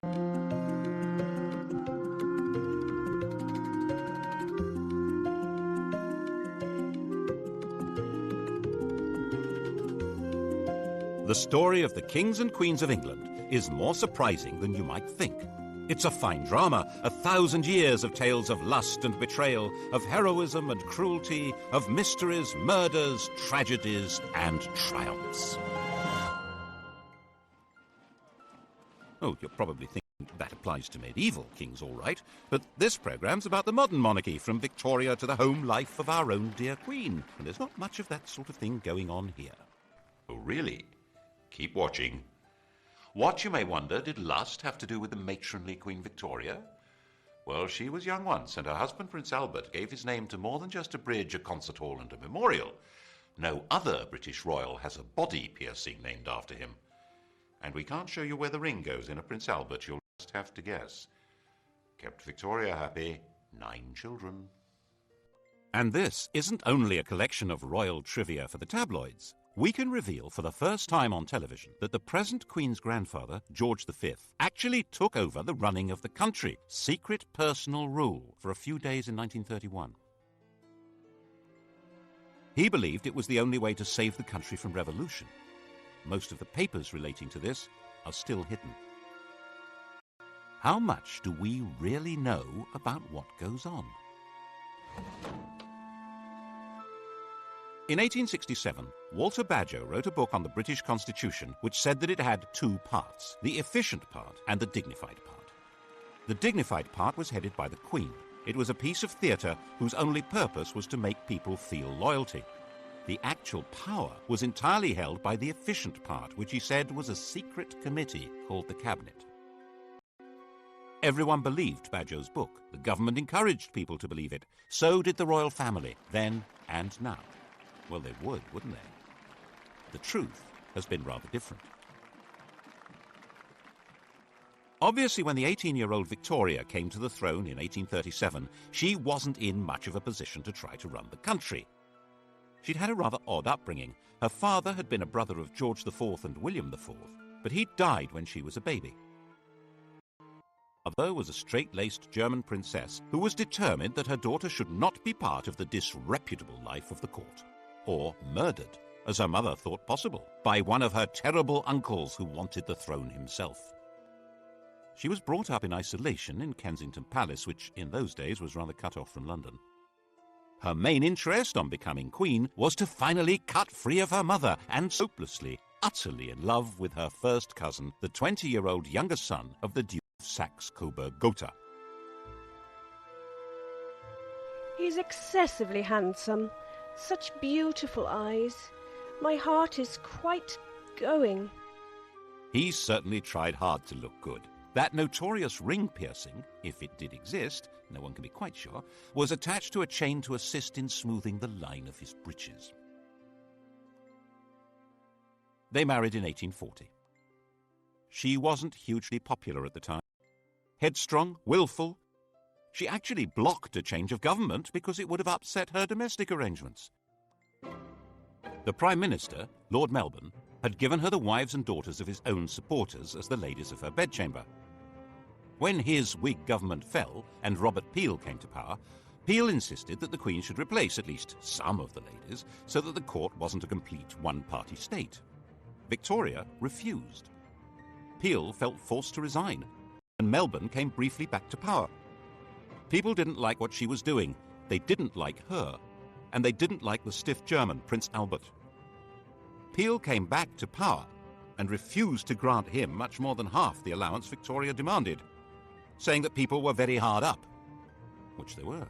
The story of the kings and queens of England is more surprising than you might think. It's a fine drama, 1,000 years of tales of lust and betrayal, of heroism and cruelty, of mysteries, murders, tragedies, and triumphs. Oh, you're probably thinking that applies to medieval kings, all right, but this programme's about the modern monarchy, from Victoria to the home life of our own dear Queen, and there's not much of that sort of thing going on here. Oh, really? Keep watching. What, you may wonder, did lust have to do with the matronly Queen Victoria? Well, she was young once, and her husband, Prince Albert, gave his name to more than just a bridge, a concert hall, and a memorial. No other British royal has a body piercing named after him. And we can't show you where the ring goes in a Prince Albert, you'll just have to guess. Kept Victoria happy, 9 children. And this isn't only a collection of royal trivia for the tabloids. We can reveal for the first time on television that the present Queen's grandfather, George V, actually took over the running of the country, secret personal rule, for a few days in 1931. He believed it was the only way to save the country from revolution. Most of the papers relating to this are still hidden. How much do we really know about what goes on? In 1867, Walter Bagehot wrote a book on the British Constitution which said that it had 2 parts, the efficient part and the dignified part. The dignified part was headed by the Queen. It was a piece of theatre whose only purpose was to make people feel loyalty. The actual power was entirely held by the efficient part, which he said was a secret committee called the Cabinet. Everyone believed Bagehot's book. The government encouraged people to believe it. So did the royal family, then and now. Well, they would, wouldn't they? The truth has been rather different. Obviously, when the 18-year-old Victoria came to the throne in 1837, she wasn't in much of a position to try to run the country. She'd had a rather odd upbringing. Her father had been a brother of George IV and William IV, but he died when she was a baby. Mother was a straight-laced German princess who was determined that her daughter should not be part of the disreputable life of the court, or murdered, as her mother thought possible, by one of her terrible uncles who wanted the throne himself. She was brought up in isolation in Kensington Palace, which in those days was rather cut off from London. Her main interest on becoming queen was to finally cut free of her mother, and hopelessly, utterly in love with her first cousin, the 20-year-old younger son of the Duke of Saxe-Coburg-Gotha. He's excessively handsome. Such beautiful eyes. My heart is quite going. He certainly tried hard to look good. That notorious ring piercing, if it did exist, no one can be quite sure, was attached to a chain to assist in smoothing the line of his breeches. They married in 1840. She wasn't hugely popular at the time. Headstrong, willful. She actually blocked a change of government because it would have upset her domestic arrangements. The Prime Minister, Lord Melbourne, had given her the wives and daughters of his own supporters as the ladies of her bedchamber. When his Whig government fell and Robert Peel came to power, Peel insisted that the Queen should replace at least some of the ladies so that the court wasn't a complete one-party state. Victoria refused. Peel felt forced to resign, and Melbourne came briefly back to power. People didn't like what she was doing. They didn't like her. And they didn't like the stiff German, Prince Albert. Peel came back to power and refused to grant him much more than half the allowance Victoria demanded, saying that people were very hard up, which they were.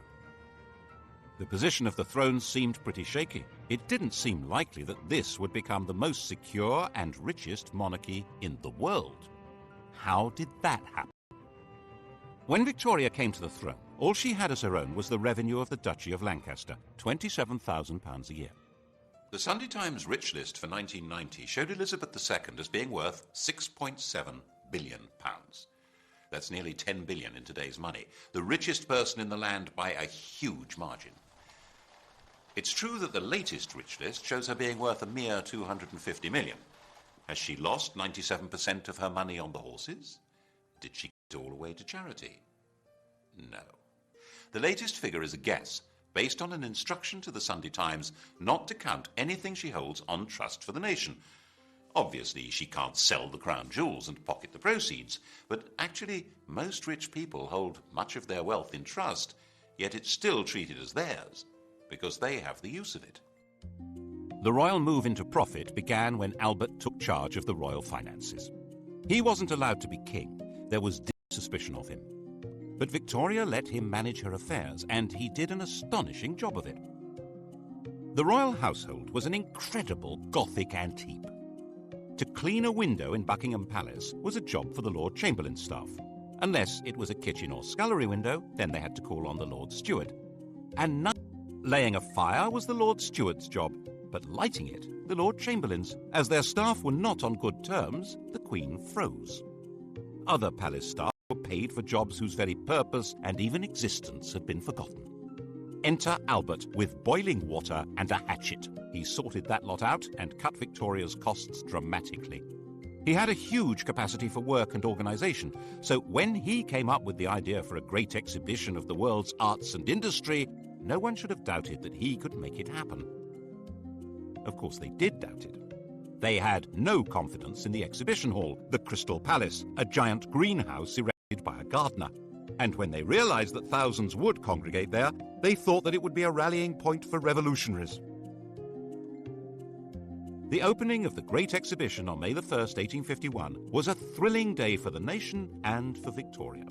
The position of the throne seemed pretty shaky. It didn't seem likely that this would become the most secure and richest monarchy in the world. How did that happen? When Victoria came to the throne, all she had as her own was the revenue of the Duchy of Lancaster, £27,000 a year. The Sunday Times Rich List for 1990 showed Elizabeth II as being worth £6.7 billion. That's nearly 10 billion in today's money. The richest person in the land by a huge margin. It's true that the latest Rich List shows her being worth a mere 250 million. Has she lost 97% of her money on the horses? Did she give it all away to charity? No. The latest figure is a guess, based on an instruction to the Sunday Times not to count anything she holds on trust for the nation. Obviously, she can't sell the crown jewels and pocket the proceeds, but actually, most rich people hold much of their wealth in trust, yet it's still treated as theirs, because they have the use of it. The royal move into profit began when Albert took charge of the royal finances. He wasn't allowed to be king. There was deep suspicion of him. But Victoria let him manage her affairs, and he did an astonishing job of it. The royal household was an incredible Gothic antique. To clean a window in Buckingham Palace was a job for the Lord Chamberlain's staff. Unless it was a kitchen or scullery window, then they had to call on the Lord Steward. And laying a fire was the Lord Steward's job, but lighting it, the Lord Chamberlain's. As their staff were not on good terms, the Queen froze. Other palace staff were paid for jobs whose very purpose and even existence had been forgotten. Enter Albert with boiling water and a hatchet. He sorted that lot out and cut Victoria's costs dramatically. He had a huge capacity for work and organisation, so when he came up with the idea for a great exhibition of the world's arts and industry, no one should have doubted that he could make it happen. Of course, they did doubt it. They had no confidence in the exhibition hall, the Crystal Palace, a giant greenhouse erected by a gardener. And when they realised that thousands would congregate there, they thought that it would be a rallying point for revolutionaries. The opening of the Great Exhibition on May 1st, 1851, was a thrilling day for the nation and for Victoria.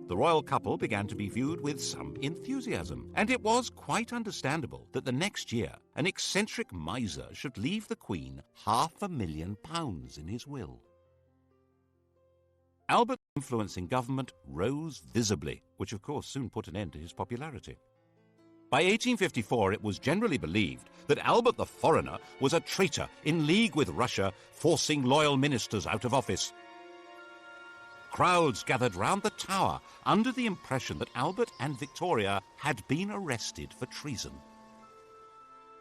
The royal couple began to be viewed with some enthusiasm, and it was quite understandable that the next year an eccentric miser should leave the Queen £500,000 in his will. Albert's influence in government rose visibly, which of course soon put an end to his popularity. By 1854 it was generally believed that Albert the Foreigner was a traitor in league with Russia, forcing loyal ministers out of office. Crowds gathered round the Tower under the impression that Albert and Victoria had been arrested for treason.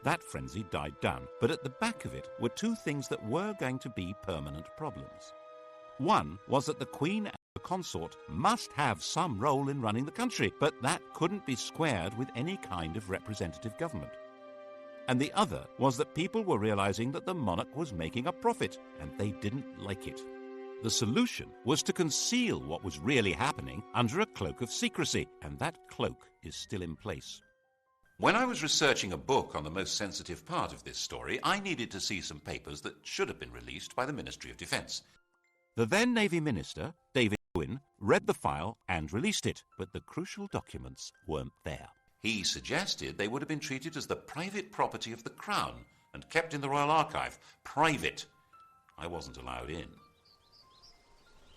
That frenzy died down, but at the back of it were two things that were going to be permanent problems. One was that the Queen and the consort must have some role in running the country, but that couldn't be squared with any kind of representative government. And the other was that people were realizing that the monarch was making a profit, and they didn't like it. The solution was to conceal what was really happening under a cloak of secrecy, and that cloak is still in place. When I was researching a book on the most sensitive part of this story, I needed to see some papers that should have been released by the Ministry of Defence. The then Navy Minister, David Owen, read the file and released it, but the crucial documents weren't there. He suggested they would have been treated as the private property of the Crown and kept in the Royal Archive. Private. I wasn't allowed in.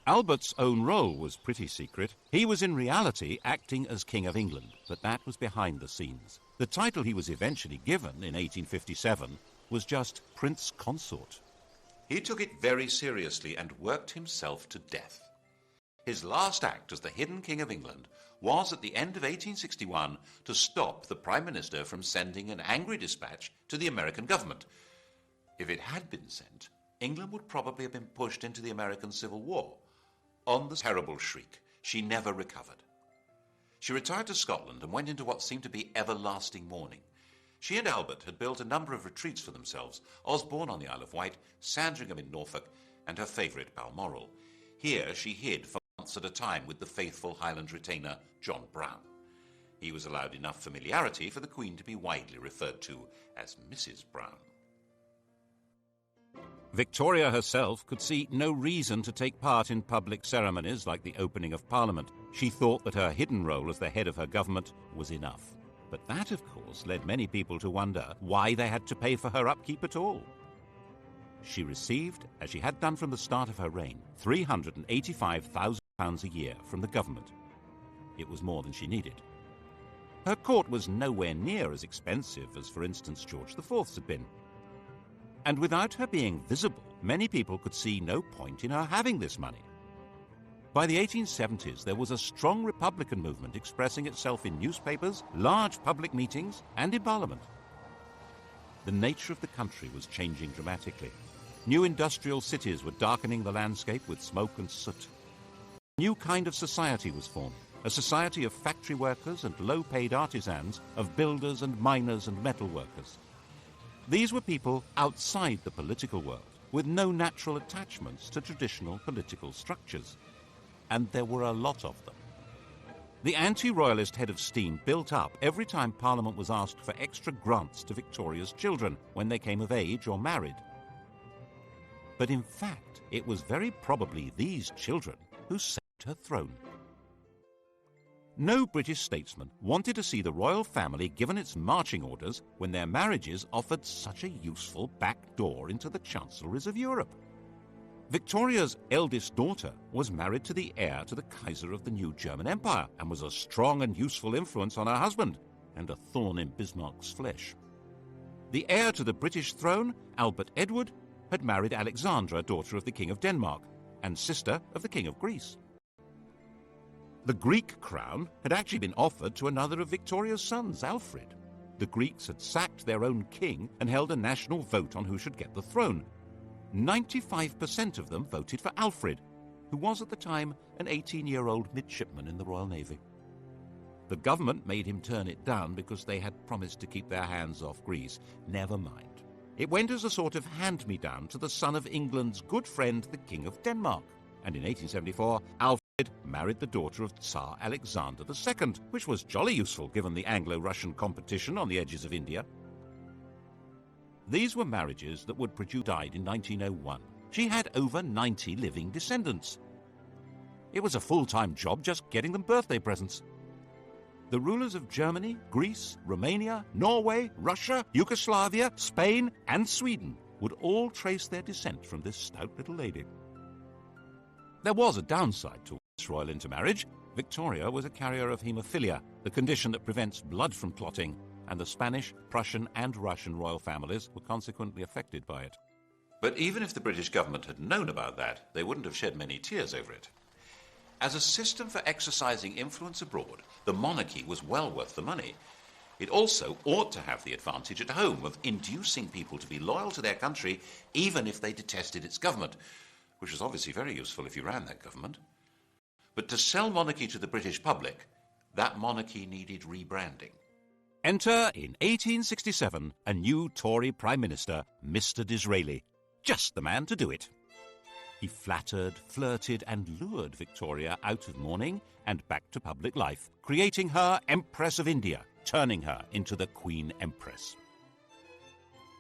Albert's own role was pretty secret. He was in reality acting as King of England, but that was behind the scenes. The title he was eventually given in 1857 was just Prince Consort. He took it very seriously and worked himself to death. His last act as the hidden King of England was at the end of 1861 to stop the Prime Minister from sending an angry dispatch to the American government. If it had been sent, England would probably have been pushed into the American Civil War. On the terrible shriek, she never recovered. She retired to Scotland and went into what seemed to be everlasting mourning. She and Albert had built a number of retreats for themselves, Osborne on the Isle of Wight, Sandringham in Norfolk, and her favourite Balmoral. Here she hid for months at a time with the faithful Highland retainer John Brown. He was allowed enough familiarity for the Queen to be widely referred to as Mrs. Brown. Victoria herself could see no reason to take part in public ceremonies like the opening of Parliament. She thought that her hidden role as the head of her government was enough. But that, of course, led many people to wonder why they had to pay for her upkeep at all. She received, as she had done from the start of her reign, £385,000 a year from the government. It was more than she needed. Her court was nowhere near as expensive as, for instance, George IV's had been. And without her being visible, many people could see no point in her having this money. By the 1870s, there was a strong Republican movement expressing itself in newspapers, large public meetings, and in Parliament. The nature of the country was changing dramatically. New industrial cities were darkening the landscape with smoke and soot. A new kind of society was formed, a society of factory workers and low-paid artisans, of builders and miners and metal workers. These were people outside the political world, with no natural attachments to traditional political structures. And there were a lot of them. The anti-royalist head of steam built up every time Parliament was asked for extra grants to Victoria's children when they came of age or married. But in fact, it was very probably these children who saved her throne. No British statesman wanted to see the royal family given its marching orders when their marriages offered such a useful back door into the chancelleries of Europe. Victoria's eldest daughter was married to the heir to the Kaiser of the new German Empire and was a strong and useful influence on her husband and a thorn in Bismarck's flesh. The heir to the British throne, Albert Edward, had married Alexandra, daughter of the King of Denmark and sister of the King of Greece. The Greek crown had actually been offered to another of Victoria's sons, Alfred. The Greeks had sacked their own king and held a national vote on who should get the throne. 95% of them voted for Alfred, who was at the time an 18-year-old midshipman in the Royal Navy. The government made him turn it down because they had promised to keep their hands off Greece. Never mind. It went as a sort of hand-me-down to the son of England's good friend, the King of Denmark. And in 1874, Alfred married the daughter of Tsar Alexander II, which was jolly useful given the Anglo-Russian competition on the edges of India. These were marriages that would produce. Died in 1901. She had over 90 living descendants. It was a full-time job just getting them birthday presents. The rulers of Germany, Greece, Romania, Norway, Russia, Yugoslavia, Spain, and Sweden would all trace their descent from this stout little lady. There was a downside to this royal intermarriage. Victoria was a carrier of haemophilia, the condition that prevents blood from clotting, and the Spanish, Prussian, and Russian royal families were consequently affected by it. But even if the British government had known about that, they wouldn't have shed many tears over it. As a system for exercising influence abroad, the monarchy was well worth the money. It also ought to have the advantage at home of inducing people to be loyal to their country, even if they detested its government, which was obviously very useful if you ran that government. But to sell monarchy to the British public, that monarchy needed rebranding. Enter, in 1867, a new Tory Prime Minister, Mr. Disraeli. Just the man to do it. He flattered, flirted, and lured Victoria out of mourning and back to public life, creating her Empress of India, turning her into the Queen Empress.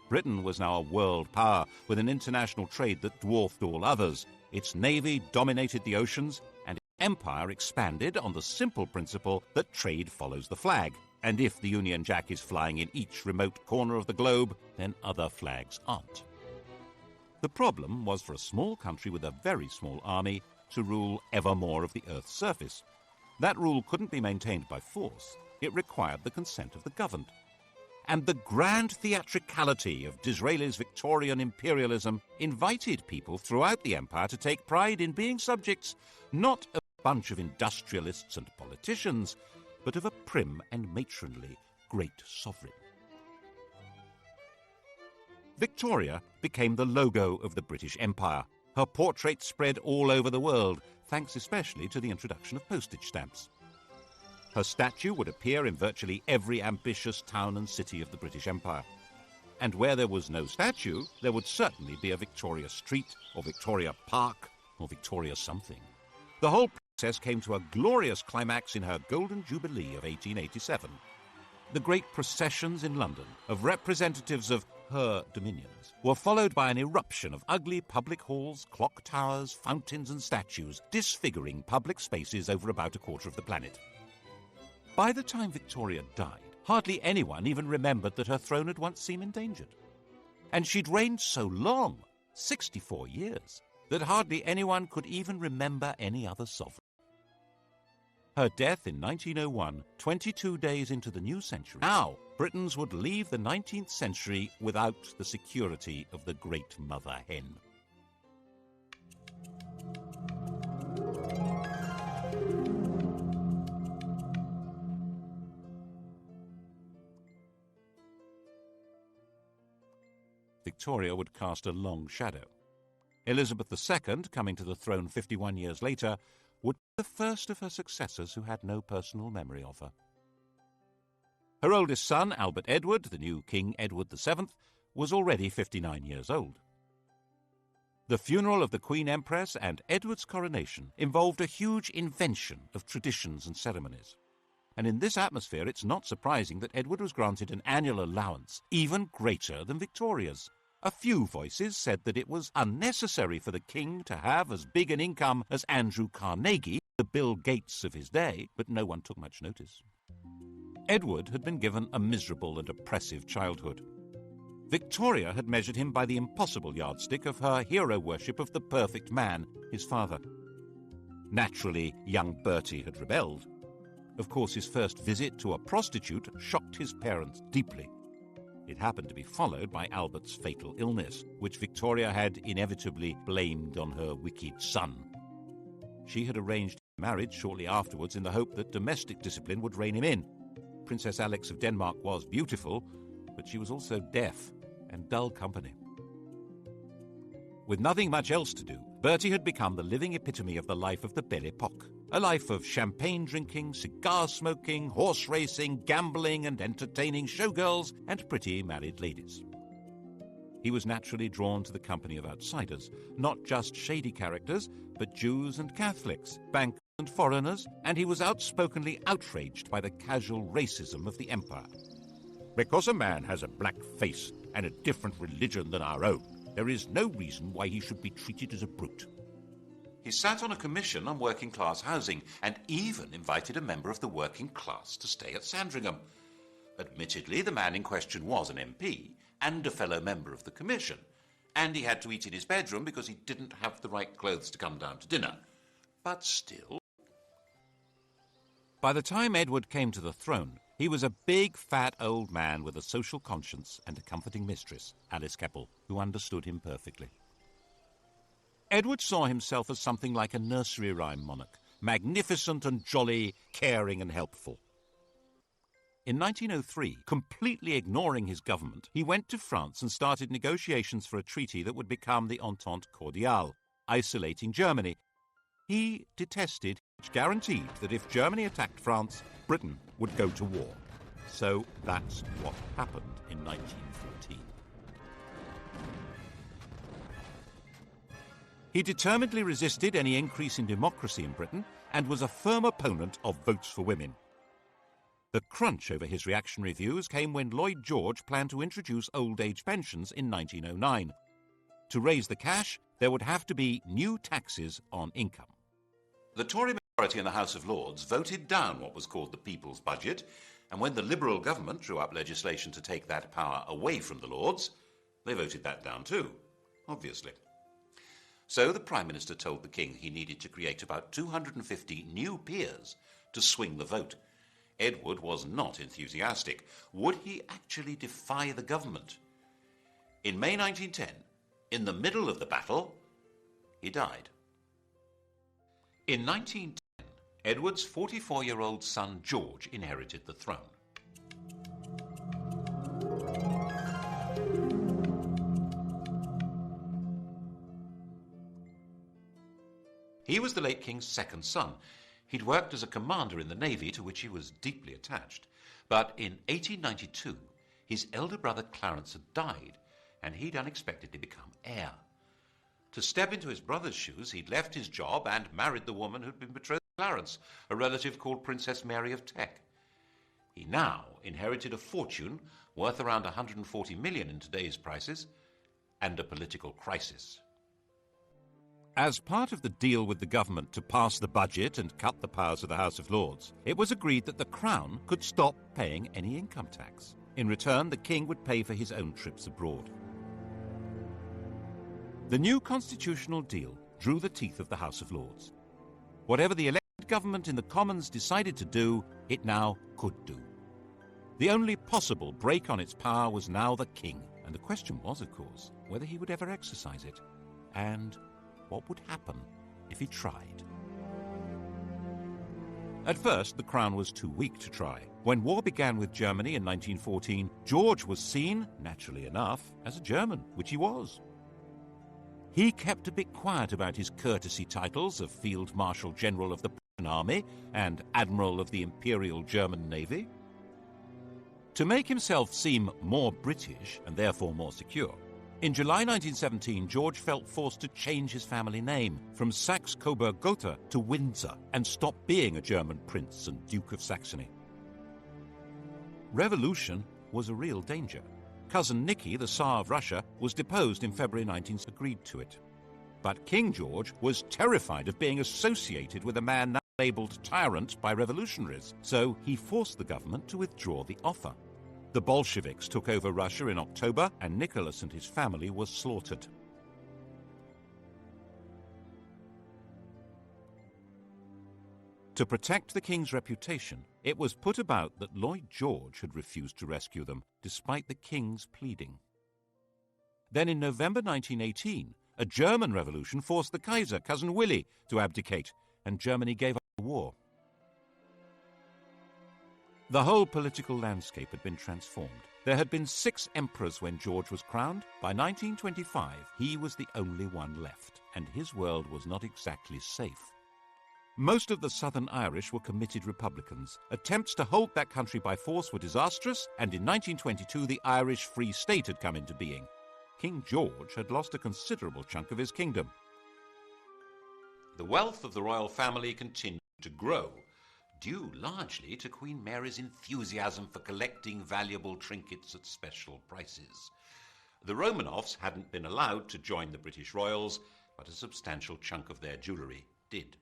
Britain was now a world power with an international trade that dwarfed all others. Its navy dominated the oceans, and its empire expanded on the simple principle that trade follows the flag. And if the Union Jack is flying in each remote corner of the globe, then other flags aren't. The problem was for a small country with a very small army to rule ever more of the Earth's surface. That rule couldn't be maintained by force. It required the consent of the governed. And the grand theatricality of Disraeli's Victorian imperialism invited people throughout the empire to take pride in being subjects, not of a bunch of industrialists and politicians, but of a prim and matronly great sovereign. Victoria became the logo of the British Empire. Her portrait spread all over the world, thanks especially to the introduction of postage stamps. Her statue would appear in virtually every ambitious town and city of the British Empire. And where there was no statue, there would certainly be a Victoria Street, or Victoria Park, or Victoria something. The whole process came to a glorious climax in her Golden Jubilee of 1887. The great processions in London of representatives of her dominions were followed by an eruption of ugly public halls, clock towers, fountains and statues, disfiguring public spaces over about a quarter of the planet. By the time Victoria died, hardly anyone even remembered that her throne had once seemed endangered. And she'd reigned so long, 64 years, that hardly anyone could even remember any other sovereign. Her death in 1901, 22 days into the new century. Now, Britons would leave the 19th century without the security of the great mother hen. Victoria would cast a long shadow. Elizabeth II, coming to the throne 51 years later, would be the first of her successors who had no personal memory of her. Her oldest son, Albert Edward, the new King Edward VII, was already 59 years old. The funeral of the Queen Empress and Edward's coronation involved a huge invention of traditions and ceremonies. And in this atmosphere, it's not surprising that Edward was granted an annual allowance even greater than Victoria's. A few voices said that it was unnecessary for the king to have as big an income as Andrew Carnegie, the Bill Gates of his day, but no one took much notice. Edward had been given a miserable and oppressive childhood. Victoria had measured him by the impossible yardstick of her hero worship of the perfect man, his father. Naturally, young Bertie had rebelled. Of course, his first visit to a prostitute shocked his parents deeply. It happened to be followed by Albert's fatal illness, which Victoria had inevitably blamed on her wicked son. She had arranged marriage shortly afterwards in the hope that domestic discipline would rein him in. Princess Alex of Denmark was beautiful, but she was also deaf and dull company. With nothing much else to do, Bertie had become the living epitome of the life of the Belle Epoque, a life of champagne drinking, cigar smoking, horse racing, gambling and entertaining showgirls and pretty married ladies. He was naturally drawn to the company of outsiders, not just shady characters, but Jews and Catholics, bankers and foreigners, and he was outspokenly outraged by the casual racism of the empire. Because a man has a black face and a different religion than our own, there is no reason why he should be treated as a brute. He sat on a commission on working-class housing and even invited a member of the working class to stay at Sandringham. Admittedly, the man in question was an MP and a fellow member of the commission, and he had to eat in his bedroom because he didn't have the right clothes to come down to dinner. But still... By the time Edward came to the throne, he was a big, fat old man with a social conscience and a comforting mistress, Alice Keppel, who understood him perfectly. Edward saw himself as something like a nursery rhyme monarch, magnificent and jolly, caring and helpful. In 1903, completely ignoring his government, he went to France and started negotiations for a treaty that would become the Entente Cordiale, isolating Germany. He detested, which guaranteed that if Germany attacked France, Britain would go to war. So that's what happened in 1914. He determinedly resisted any increase in democracy in Britain and was a firm opponent of votes for women. The crunch over his reactionary views came when Lloyd George planned to introduce old age pensions in 1909. To raise the cash, there would have to be new taxes on income. The Tory majority in the House of Lords voted down what was called the People's Budget, and when the Liberal government drew up legislation to take that power away from the Lords, they voted that down too, obviously. So the Prime Minister told the King he needed to create about 250 new peers to swing the vote. Edward was not enthusiastic. Would he actually defy the government? In May 1910, in the middle of the battle, he died. In 1910, Edward's 44-year-old son George inherited the throne. He was the late King's second son. He'd worked as a commander in the Navy, to which he was deeply attached. But in 1892, his elder brother Clarence had died, and he'd unexpectedly become heir. To step into his brother's shoes, he'd left his job and married the woman who'd been betrothed to Clarence, a relative called Princess Mary of Teck. He now inherited a fortune worth around 140 million in today's prices, and a political crisis. As part of the deal with the government to pass the budget and cut the powers of the House of Lords, it was agreed that the Crown could stop paying any income tax. In return, the King would pay for his own trips abroad. The new constitutional deal drew the teeth of the House of Lords. Whatever the elected government in the Commons decided to do, it now could do. The only possible break on its power was now the King, and the question was, of course, whether he would ever exercise it, and what would happen if he tried. At first, the Crown was too weak to try. When war began with Germany in 1914, George was seen, naturally enough, as a German, which he was. He kept a bit quiet about his courtesy titles of Field Marshal General of the Prussian Army and Admiral of the Imperial German Navy. To make himself seem more British and therefore more secure, in July 1917, George felt forced to change his family name from Saxe-Coburg-Gotha to Windsor and stop being a German prince and Duke of Saxony. Revolution was a real danger. Cousin Nicky, the Tsar of Russia, was deposed in February 1917, agreed to it. But King George was terrified of being associated with a man now labelled tyrant by revolutionaries, so he forced the government to withdraw the offer. The Bolsheviks took over Russia in October, and Nicholas and his family were slaughtered. To protect the king's reputation, it was put about that Lloyd George had refused to rescue them, despite the king's pleading. Then in November 1918, a German revolution forced the Kaiser, Cousin Willie, to abdicate, and Germany gave up the war. The whole political landscape had been transformed. There had been 6 emperors when George was crowned. By 1925, he was the only one left, and his world was not exactly safe. Most of the Southern Irish were committed Republicans. Attempts to hold that country by force were disastrous, and in 1922 the Irish Free State had come into being. King George had lost a considerable chunk of his kingdom. The wealth of the royal family continued to grow, due largely to Queen Mary's enthusiasm for collecting valuable trinkets at special prices. The Romanovs hadn't been allowed to join the British royals, but a substantial chunk of their jewellery did.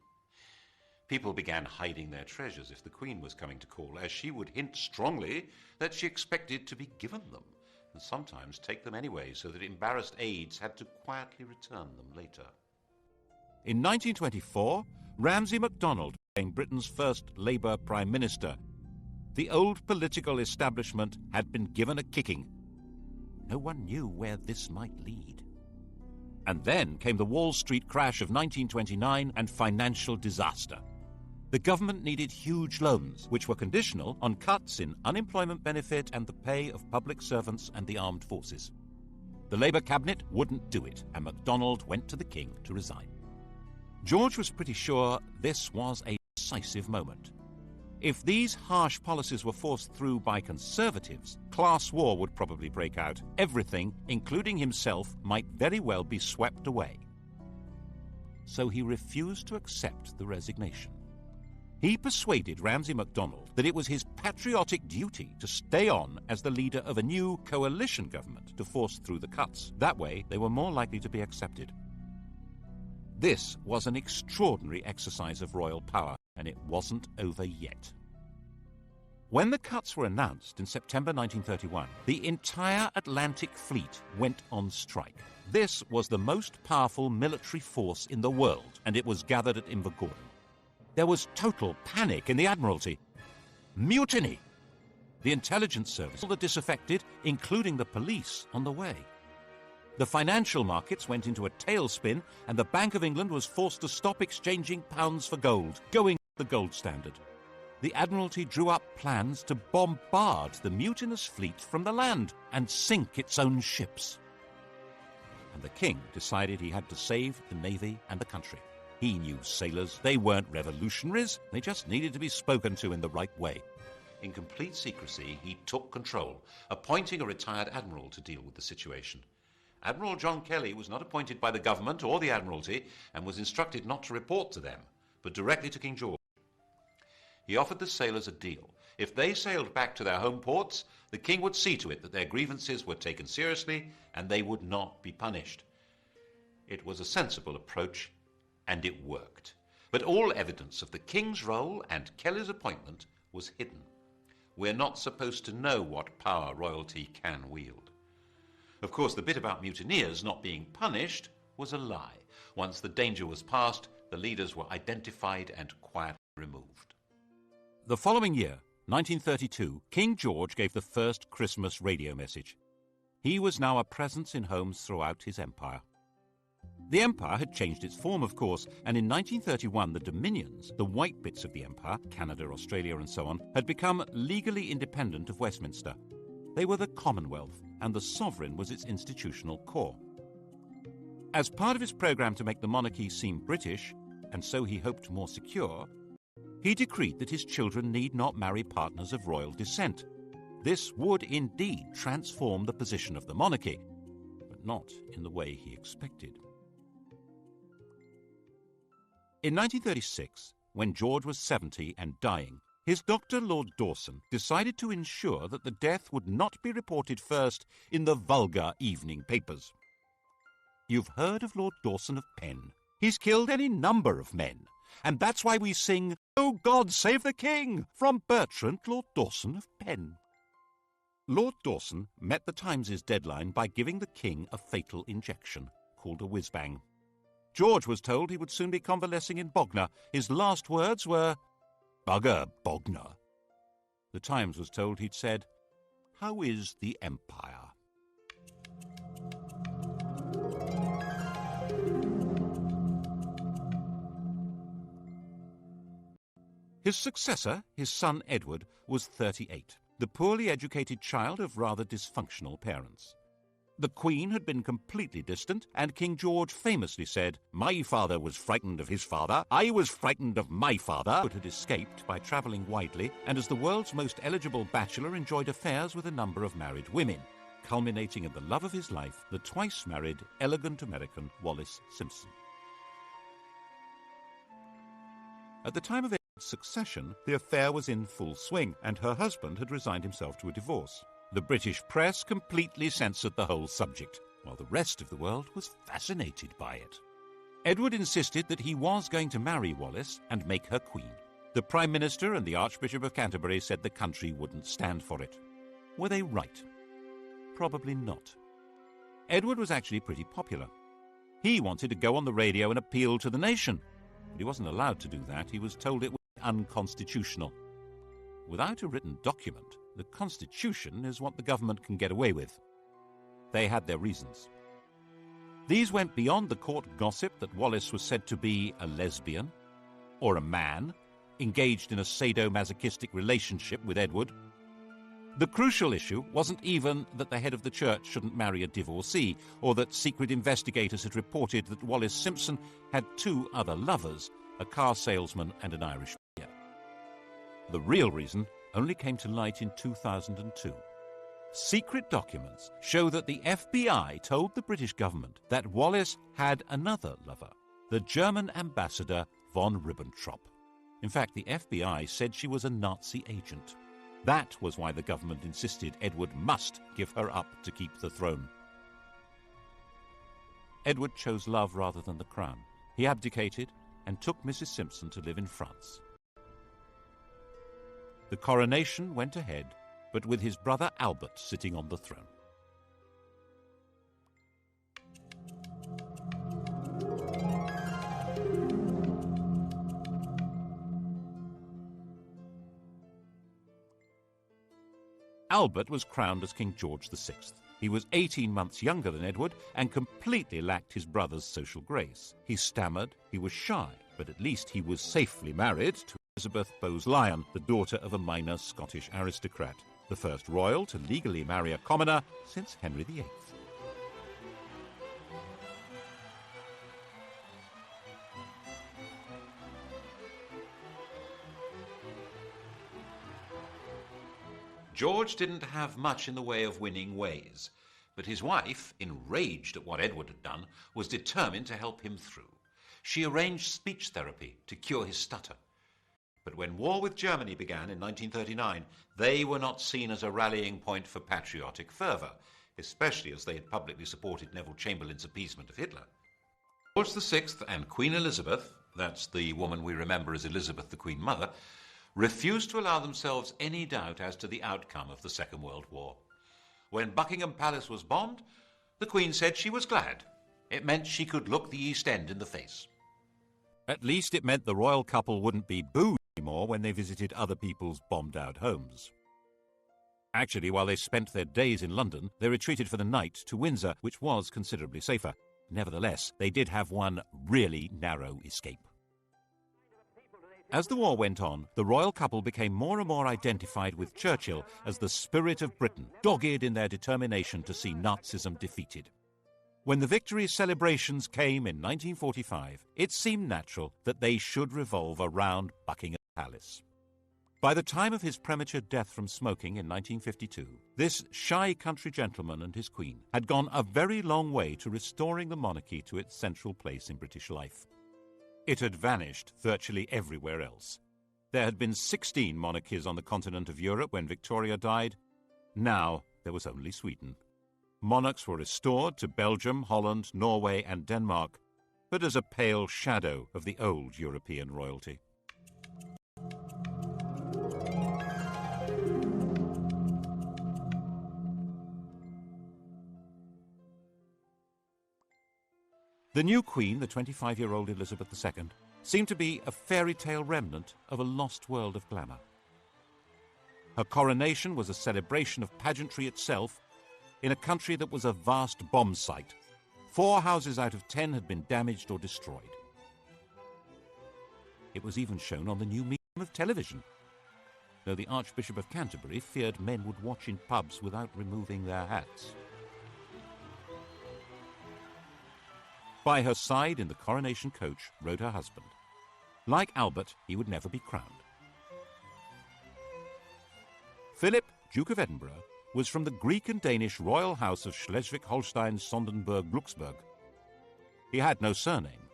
People began hiding their treasures if the Queen was coming to call, as she would hint strongly that she expected to be given them, and sometimes take them anyway, so that embarrassed aides had to quietly return them later. In 1924, Ramsay MacDonald became Britain's first Labour Prime Minister. The old political establishment had been given a kicking. No one knew where this might lead. And then came the Wall Street crash of 1929 and financial disaster. The government needed huge loans, which were conditional on cuts in unemployment benefit and the pay of public servants and the armed forces. The Labour cabinet wouldn't do it, and MacDonald went to the King to resign. George was pretty sure this was a decisive moment. If these harsh policies were forced through by Conservatives, class war would probably break out. Everything, including himself, might very well be swept away. So he refused to accept the resignation. He persuaded Ramsay MacDonald that it was his patriotic duty to stay on as the leader of a new coalition government to force through the cuts. That way, they were more likely to be accepted. This was an extraordinary exercise of royal power, and it wasn't over yet. When the cuts were announced in September 1931, the entire Atlantic Fleet went on strike. This was the most powerful military force in the world, and it was gathered at Invergordon. There was total panic in the Admiralty. Mutiny! The intelligence service, all the disaffected, including the police, on the way. The financial markets went into a tailspin, and the Bank of England was forced to stop exchanging pounds for gold, going the gold standard. The Admiralty drew up plans to bombard the mutinous fleet from the land and sink its own ships. And the King decided he had to save the Navy and the country. He knew sailors. They weren't revolutionaries. They just needed to be spoken to in the right way. In complete secrecy, he took control, appointing a retired admiral to deal with the situation. Admiral John Kelly was not appointed by the government or the Admiralty and was instructed not to report to them, but directly to King George. He offered the sailors a deal. If they sailed back to their home ports, the King would see to it that their grievances were taken seriously and they would not be punished. It was a sensible approach, and it worked. But all evidence of the King's role and Kelly's appointment was hidden. We're not supposed to know what power royalty can wield. Of course, the bit about mutineers not being punished was a lie. Once the danger was past, the leaders were identified and quietly removed. The following year, 1932, King George gave the first Christmas radio message. He was now a presence in homes throughout his empire. The empire had changed its form, of course, and in 1931 the Dominions, the white bits of the empire, Canada, Australia and so on, had become legally independent of Westminster. They were the Commonwealth, and the sovereign was its institutional core. As part of his programme to make the monarchy seem British, and so he hoped more secure, he decreed that his children need not marry partners of royal descent. This would indeed transform the position of the monarchy, but not in the way he expected. In 1936, when George was 70 and dying, his doctor, Lord Dawson, decided to ensure that the death would not be reported first in the vulgar evening papers. You've heard of Lord Dawson of Penn. He's killed any number of men, and that's why we sing, "Oh God, save the King," from Bertrand, Lord Dawson of Penn. Lord Dawson met the Times' deadline by giving the King a fatal injection, called a whiz-bang. George was told he would soon be convalescing in Bognor. His last words were, "Bugger Bognor." The Times was told he'd said, "How is the Empire?" His successor, his son Edward, was 38, the poorly educated child of rather dysfunctional parents. The Queen had been completely distant, and King George famously said, "My father was frightened of his father, I was frightened of my father." Edward had escaped by travelling widely, and as the world's most eligible bachelor enjoyed affairs with a number of married women, culminating in the love of his life, the twice-married, elegant American Wallis Simpson. At the time of Edward's succession, the affair was in full swing, and her husband had resigned himself to a divorce. The British press completely censored the whole subject, while the rest of the world was fascinated by it. Edward insisted that he was going to marry Wallis and make her queen. The Prime Minister and the Archbishop of Canterbury said the country wouldn't stand for it. Were they right? Probably not. Edward was actually pretty popular. He wanted to go on the radio and appeal to the nation, but he wasn't allowed to do that. He was told it was unconstitutional. Without a written document, the Constitution is what the government can get away with. They had their reasons. These went beyond the court gossip that Wallis was said to be a lesbian, or a man, engaged in a sadomasochistic relationship with Edward. The crucial issue wasn't even that the head of the church shouldn't marry a divorcee, or that secret investigators had reported that Wallis Simpson had 2 other lovers, a car salesman and an Irish peer. The real reason only came to light in 2002. Secret documents show that the FBI told the British government that Wallis had another lover, the German ambassador von Ribbentrop. In fact, the FBI said she was a Nazi agent. That was why the government insisted Edward must give her up to keep the throne. Edward chose love rather than the crown. He abdicated and took Mrs. Simpson to live in France. The coronation went ahead, but with his brother Albert sitting on the throne. Albert was crowned as King George VI. He was 18 months younger than Edward and completely lacked his brother's social grace. He stammered, he was shy, but at least he was safely married to Elizabeth Bowes-Lyon, the daughter of a minor Scottish aristocrat, the first royal to legally marry a commoner since Henry VIII. George didn't have much in the way of winning ways, but his wife, enraged at what Edward had done, was determined to help him through. She arranged speech therapy to cure his stutter. But when war with Germany began in 1939, they were not seen as a rallying point for patriotic fervour, especially as they had publicly supported Neville Chamberlain's appeasement of Hitler. George VI and Queen Elizabeth, that's the woman we remember as Elizabeth the Queen Mother, refused to allow themselves any doubt as to the outcome of the Second World War. When Buckingham Palace was bombed, the Queen said she was glad. It meant she could look the East End in the face. At least it meant the royal couple wouldn't be booed anymore when they visited other people's bombed-out homes. Actually, while they spent their days in London, they retreated for the night to Windsor, which was considerably safer. Nevertheless, they did have one really narrow escape. As the war went on, the royal couple became more and more identified with Churchill as the spirit of Britain, dogged in their determination to see Nazism defeated. When the victory celebrations came in 1945, it seemed natural that they should revolve around Buckingham Palace. By the time of his premature death from smoking in 1952, this shy country gentleman and his queen had gone a very long way to restoring the monarchy to its central place in British life. It had vanished virtually everywhere else. There had been 16 monarchies on the continent of Europe when Victoria died. Now there was only Sweden. Monarchs were restored to Belgium, Holland, Norway and Denmark, but as a pale shadow of the old European royalty. The new queen, the 25-year-old Elizabeth II, seemed to be a fairy tale remnant of a lost world of glamour. Her coronation was a celebration of pageantry itself in a country that was a vast bomb site. 4 houses out of 10 had been damaged or destroyed. It was even shown on the new medium of television, though the Archbishop of Canterbury feared men would watch in pubs without removing their hats. By her side in the coronation coach rode her husband. Like Albert, he would never be crowned. Philip, Duke of Edinburgh, was from the Greek and Danish royal house of Schleswig-Holstein-Sonderburg-Glucksburg. He had no surname.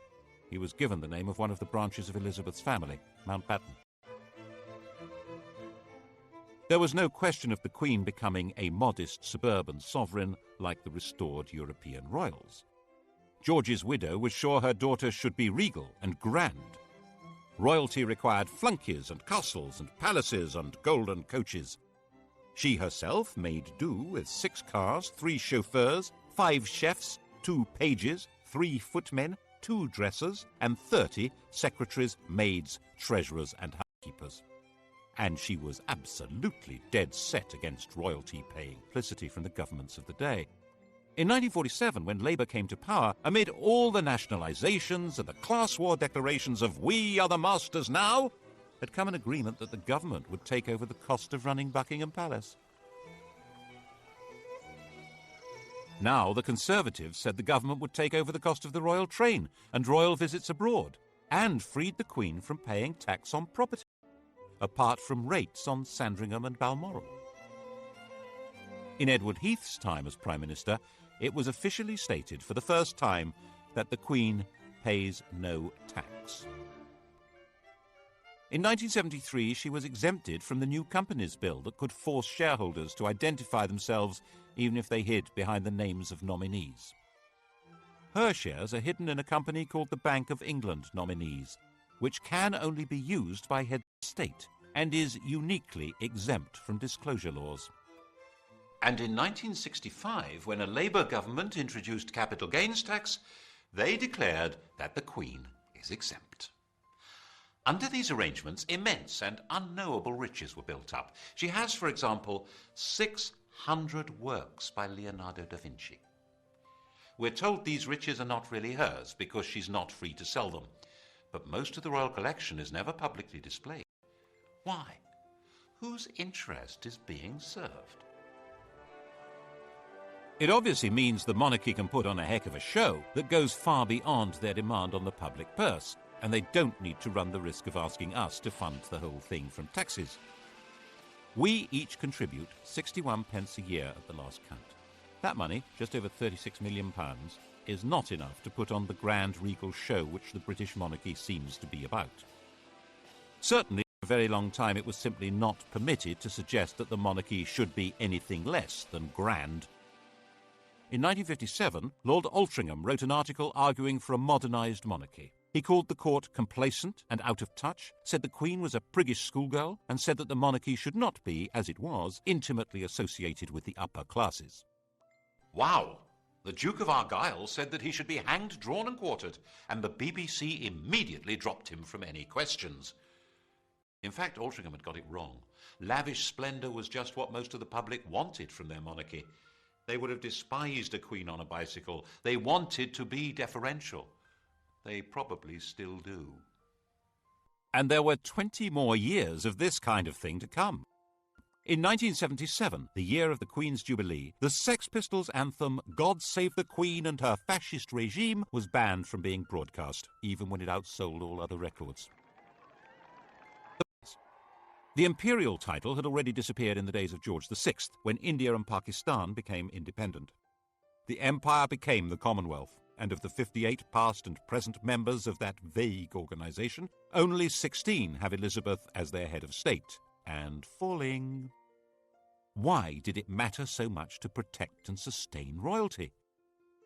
He was given the name of one of the branches of Elizabeth's family, Mountbatten. There was no question of the Queen becoming a modest suburban sovereign like the restored European royals. George's widow was sure her daughter should be regal and grand. Royalty required flunkies and castles and palaces and golden coaches. She herself made do with 6 cars, 3 chauffeurs, 5 chefs, 2 pages, 3 footmen, 2 dressers, and 30 secretaries, maids, treasurers, and housekeepers. And she was absolutely dead set against royalty paying publicity from the governments of the day. In 1947, when Labour came to power, amid all the nationalisations and the class war declarations of "we are the masters now," had come an agreement that the government would take over the cost of running Buckingham Palace. Now the Conservatives said the government would take over the cost of the royal train and royal visits abroad, and freed the Queen from paying tax on property, apart from rates on Sandringham and Balmoral. In Edward Heath's time as Prime Minister, it was officially stated for the first time that the Queen pays no tax. In 1973, she was exempted from the new Companies Bill that could force shareholders to identify themselves even if they hid behind the names of nominees. Her shares are hidden in a company called the Bank of England Nominees, which can only be used by heads of state and is uniquely exempt from disclosure laws. And in 1965, when a Labour government introduced capital gains tax, they declared that the Queen is exempt. Under these arrangements, immense and unknowable riches were built up. She has, for example, 600 works by Leonardo da Vinci. We're told these riches are not really hers because she's not free to sell them. But most of the royal collection is never publicly displayed. Why? Whose interest is being served? It obviously means the monarchy can put on a heck of a show that goes far beyond their demand on the public purse, and they don't need to run the risk of asking us to fund the whole thing from taxes. We each contribute 61 pence a year at the last count. That money, just over £36 million, is not enough to put on the grand regal show which the British monarchy seems to be about. Certainly, for a very long time it was simply not permitted to suggest that the monarchy should be anything less than grand. In 1957, Lord Altrincham wrote an article arguing for a modernised monarchy. He called the court complacent and out of touch, said the Queen was a priggish schoolgirl, and said that the monarchy should not be, as it was, intimately associated with the upper classes. Wow! The Duke of Argyll said that he should be hanged, drawn and quartered, and the BBC immediately dropped him from any questions. In fact, Altrincham had got it wrong. Lavish splendour was just what most of the public wanted from their monarchy. They would have despised a queen on a bicycle. They wanted to be deferential. They probably still do. And there were 20 more years of this kind of thing to come. In 1977, the year of the Queen's Jubilee, the Sex Pistols' anthem God Save the Queen and Her Fascist Regime was banned from being broadcast, even when it outsold all other records. The imperial title had already disappeared in the days of George VI, when India and Pakistan became independent. The empire became the Commonwealth, and of the 58 past and present members of that vague organisation, only 16 have Elizabeth as their head of state, and falling. Why did it matter so much to protect and sustain royalty?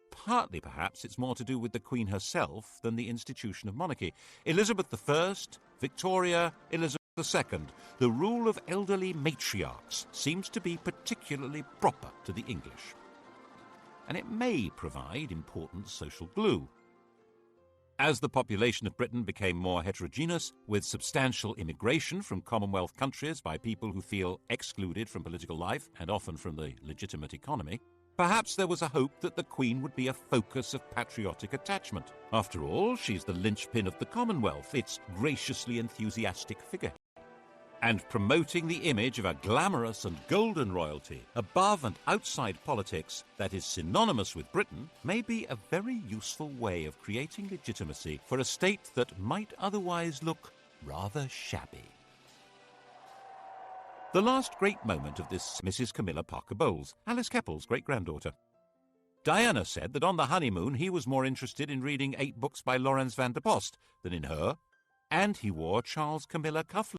Partly, perhaps, it's more to do with the Queen herself than the institution of monarchy. Elizabeth I, Victoria, Elizabeth II, the rule of elderly matriarchs seems to be particularly proper to the English. And it may provide important social glue. As the population of Britain became more heterogeneous, with substantial immigration from Commonwealth countries by people who feel excluded from political life and often from the legitimate economy, perhaps there was a hope that the Queen would be a focus of patriotic attachment. After all, she's the linchpin of the Commonwealth, its graciously enthusiastic figurehead. And promoting the image of a glamorous and golden royalty above and outside politics that is synonymous with Britain may be a very useful way of creating legitimacy for a state that might otherwise look rather shabby. The last great moment of this Mrs. Camilla Parker Bowles, Alice Keppel's great-granddaughter. Diana said that on the honeymoon he was more interested in reading 8 books by Laurens van der Post than in her, and he wore Charles Camilla cufflinks.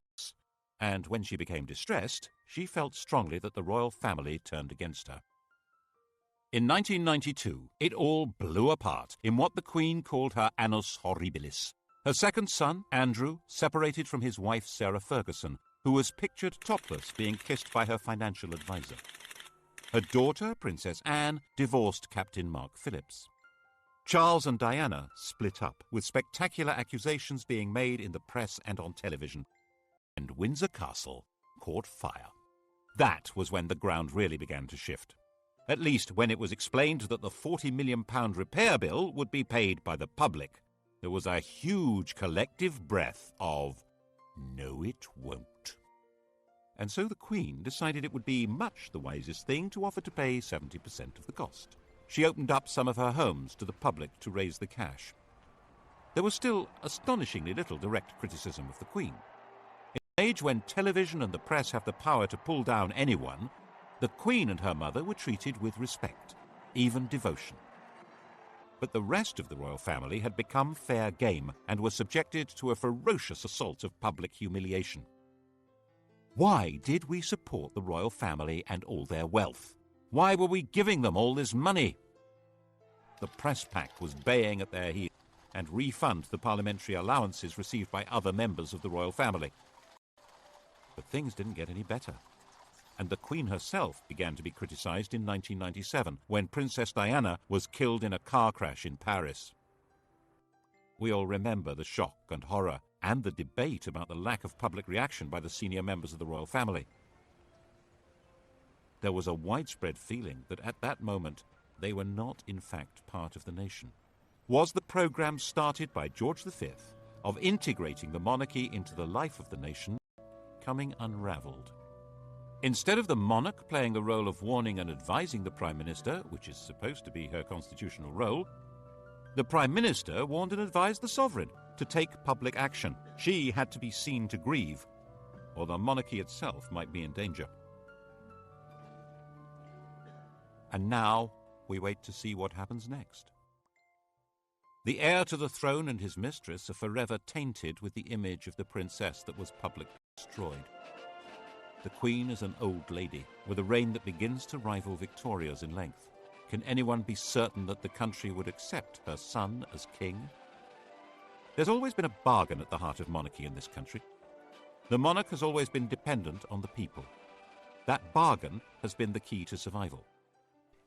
And when she became distressed, she felt strongly that the royal family turned against her. In 1992, it all blew apart in what the Queen called her annus horribilis. Her second son, Andrew, separated from his wife Sarah Ferguson, who was pictured topless being kissed by her financial advisor. Her daughter, Princess Anne, divorced Captain Mark Phillips. Charles and Diana split up, with spectacular accusations being made in the press and on television. And Windsor Castle caught fire. That was when the ground really began to shift. At least when it was explained that the £40 million repair bill would be paid by the public. There was a huge collective breath of, "No, it won't." And so the Queen decided it would be much the wisest thing to offer to pay 70% of the cost. She opened up some of her homes to the public to raise the cash. There was still astonishingly little direct criticism of the Queen. In an age when television and the press have the power to pull down anyone, the Queen and her mother were treated with respect, even devotion. But the rest of the royal family had become fair game and were subjected to a ferocious assault of public humiliation. Why did we support the royal family and all their wealth? Why were we giving them all this money? The press pack was baying at their heels and refund the parliamentary allowances received by other members of the royal family. But things didn't get any better. And the Queen herself began to be criticised in 1997, when Princess Diana was killed in a car crash in Paris. We all remember the shock and horror and the debate about the lack of public reaction by the senior members of the royal family. There was a widespread feeling that at that moment they were not in fact part of the nation. Was the programme started by George V of integrating the monarchy into the life of the nation coming unravelled? Instead of the monarch playing the role of warning and advising the Prime Minister, which is supposed to be her constitutional role, the Prime Minister warned and advised the sovereign to take public action. She had to be seen to grieve, or the monarchy itself might be in danger. And now we wait to see what happens next. The heir to the throne and his mistress are forever tainted with the image of the princess that was publicly destroyed. The Queen is an old lady, with a reign that begins to rival Victoria's in length. Can anyone be certain that the country would accept her son as king? There's always been a bargain at the heart of monarchy in this country. The monarch has always been dependent on the people. That bargain has been the key to survival.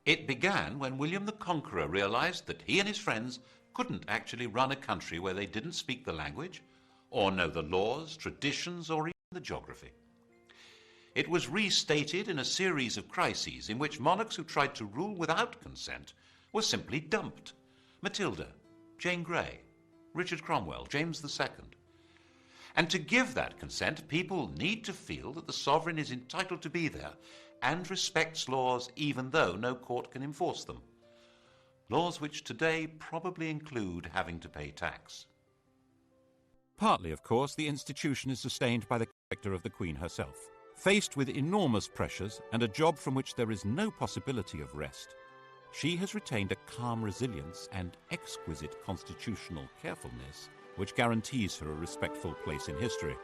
It began when William the Conqueror realized that he and his friends couldn't actually run a country where they didn't speak the language, or know the laws, traditions, or even the geography. It was restated in a series of crises in which monarchs who tried to rule without consent were simply dumped. Matilda, Jane Grey, Richard Cromwell, James II. And to give that consent, people need to feel that the sovereign is entitled to be there and respects laws even though no court can enforce them. Laws which today probably include having to pay tax. Partly, of course, the institution is sustained by the character of the Queen herself. Faced with enormous pressures and a job from which there is no possibility of rest, she has retained a calm resilience and exquisite constitutional carefulness which guarantees her a respectful place in history.